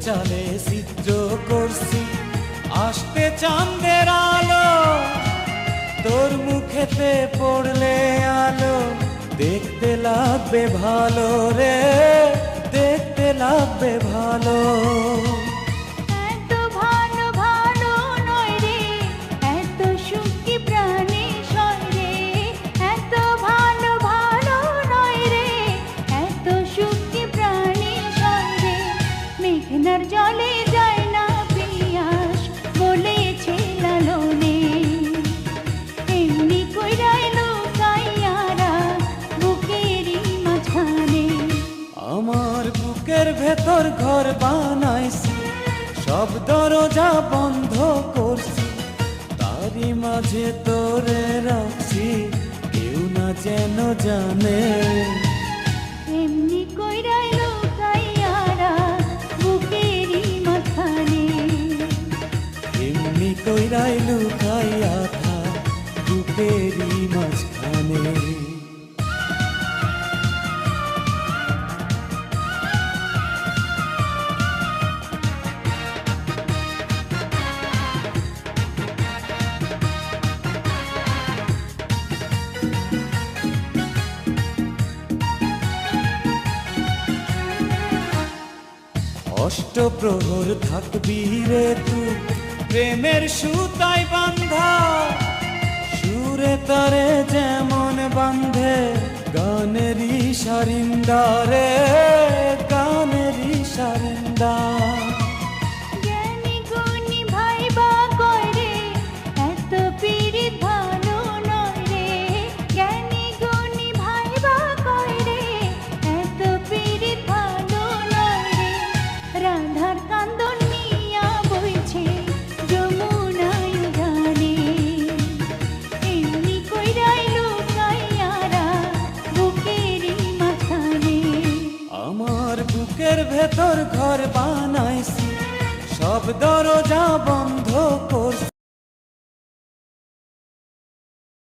চালে চিত্র করছি আসতে চাঁদের আলো, তোর মুখেতে পড়লে আলো দেখতে লাগবে ভালো রে, দেখতে লাগবে ভালো। এত ভালো ভালো নয় রে, এত সুখী প্রাণী সয় রে, এত ভালো ভালো নয় রে, এত সুখী প্রাণী সয় রে। মেঘনার জলে যায় না পিয়াস বলেছে লালনে, এমনি কইরাই লুকাইয়ারা বুকেরই মাঝখানে। আমার বুকের ভেতর ঘর বানাইছি, সব দরজা বন্ধ করছি, তারই মাঝে তোরে রাখছি কেউ না যেন জানে। এমনি কইরাই লুকাইয়ারা বুকেরই মাঝখানে, এমনি কইরাই লুকাইয়া থাক বুকেরই মাঝখানে। অষ্টপ্রহর থাকবি রে তুই প্রেমের সুতায় বান্ধা, সুরে তারে যেমন বান্ধে গানেরই সারিন্দা রে, গানেরই সারিন্দা। জ্ঞানী গুণী ভাইবা কয় রে, এত পীড়িত ভালো নয় রে, জ্ঞানী গুণী ভাইবা কয় রে, এত পীড়িত ভালো নয় রে। রাধার কান্দন নিয়া বইছে যমুনায় গানে, এমনি কইরাই লুকাইয়ারা বুকেরই মাঝখানে। আমার বুকের ভেতর ঘর বানাইছি, সব দরজা বন্ধ করছি।